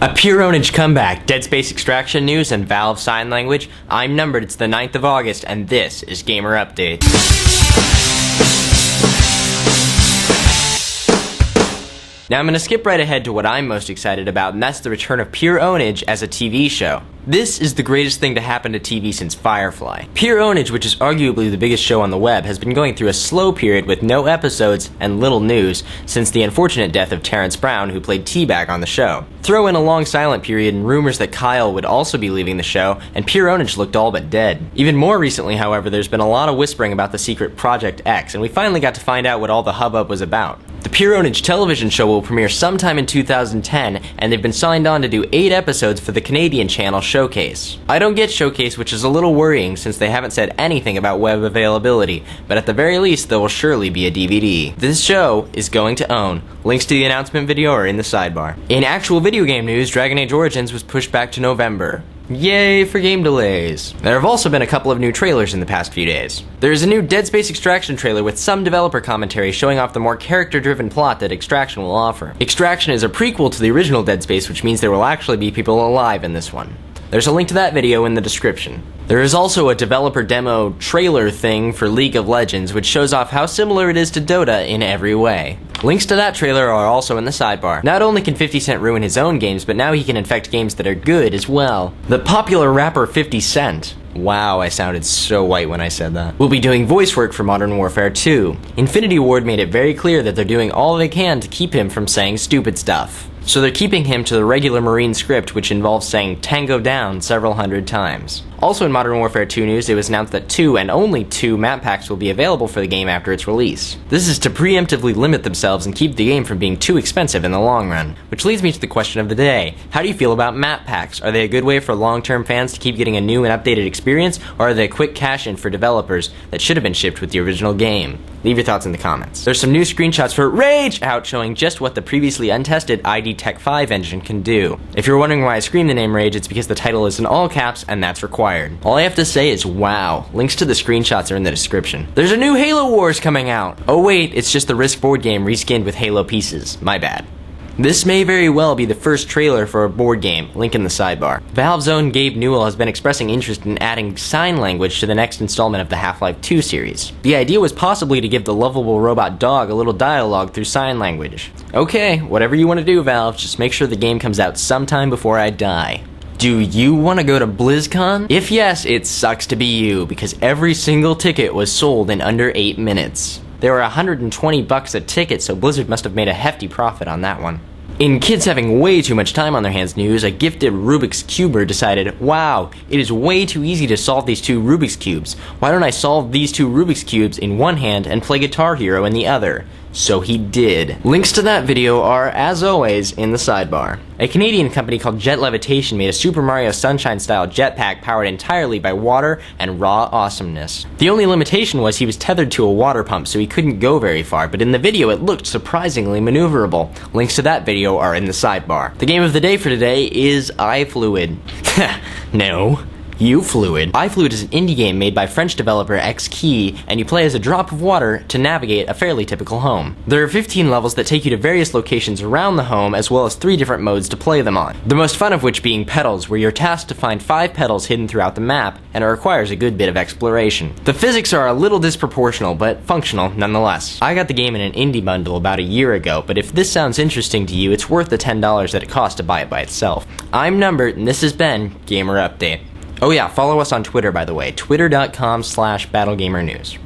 A Pwnage comeback, Dead Space extraction news, and Valve sign language. I'm numbered, it's the 9th of August, and this is Gamer Update. Now I'm going to skip right ahead to what I'm most excited about, and that's the return of Pwnage as a TV show. This is the greatest thing to happen to TV since Firefly. Pwnage, which is arguably the biggest show on the web, has been going through a slow period with no episodes and little news since the unfortunate death of Terrence Brown, who played T-Bag on the show. Throw in a long silent period and rumors that Kyle would also be leaving the show, and Pwnage looked all but dead. Even more recently, however, there's been a lot of whispering about the secret Project X, and we finally got to find out what all the hubbub was about. The Pwnage television show will premiere sometime in 2010, and they've been signed on to do 8 episodes for the Canadian channel Showcase. I don't get Showcase, which is a little worrying since they haven't said anything about web availability, but at the very least there will surely be a DVD. This show is going to own. Links to the announcement video are in the sidebar. In actual video game news, Dragon Age Origins was pushed back to November. Yay for game delays. There have also been a couple of new trailers in the past few days. There is a new Dead Space Extraction trailer with some developer commentary showing off the more character-driven plot that Extraction will offer. Extraction is a prequel to the original Dead Space, which means there will actually be people alive in this one. There's a link to that video in the description. There is also a developer demo trailer thing for League of Legends, which shows off how similar it is to Dota in every way. Links to that trailer are also in the sidebar. Not only can 50 Cent ruin his own games, but now he can infect games that are good as well. The popular rapper 50 Cent, wow, I sounded so white when I said that, will be doing voice work for Modern Warfare 2. Infinity Ward made it very clear that they're doing all they can to keep him from saying stupid stuff. So they're keeping him to the regular Marine script, which involves saying Tango down several hundred times. Also in Modern Warfare 2 news, it was announced that 2 and only 2 map packs will be available for the game after its release. This is to preemptively limit themselves and keep the game from being too expensive in the long run. Which leads me to the question of the day. How do you feel about map packs? Are they a good way for long-term fans to keep getting a new and updated experience, or are they a quick cash-in for developers that should have been shipped with the original game? Leave your thoughts in the comments. There's some new screenshots for Rage out showing just what the previously untested ID Tech 5 engine can do. If you're wondering why I screamed the name Rage, it's because the title is in all caps and that's required. All I have to say is wow. Links to the screenshots are in the description. There's a new Halo Wars coming out. Oh wait, it's just the Risk board game reskinned with Halo pieces. My bad. This may very well be the first trailer for a board game, link in the sidebar. Valve's own Gabe Newell has been expressing interest in adding sign language to the next installment of the Half-Life 2 series. The idea was possibly to give the lovable robot dog a little dialogue through sign language. Okay, whatever you want to do, Valve, just make sure the game comes out sometime before I die. Do you want to go to BlizzCon? If yes, it sucks to be you, because every single ticket was sold in under 8 minutes. They were $120 a ticket, so Blizzard must have made a hefty profit on that one. In kids having way too much time on their hands news, a gifted Rubik's Cuber decided, wow, it is way too easy to solve these 2 Rubik's Cubes. Why don't I solve these 2 Rubik's Cubes in one hand and play Guitar Hero in the other? So he did. Links to that video are, as always, in the sidebar. A Canadian company called Jet Levitation made a Super Mario Sunshine-style jetpack powered entirely by water and raw awesomeness. The only limitation was he was tethered to a water pump, so he couldn't go very far, but in the video it looked surprisingly maneuverable. Links to that video are in the sidebar. The game of the day for today is iFluid. No. Fluid. iFluid is an indie game made by French developer X-Key, and you play as a drop of water to navigate a fairly typical home. There are 15 levels that take you to various locations around the home, as well as 3 different modes to play them on. The most fun of which being petals, where you're tasked to find 5 petals hidden throughout the map, and it requires a good bit of exploration. The physics are a little disproportional, but functional nonetheless. I got the game in an indie bundle about a year ago, but if this sounds interesting to you, it's worth the $10 that it costs to buy it by itself. I'm Numbered, and this has been Gamer Update. Oh yeah, follow us on Twitter, by the way, twitter.com/BattleGamerNews.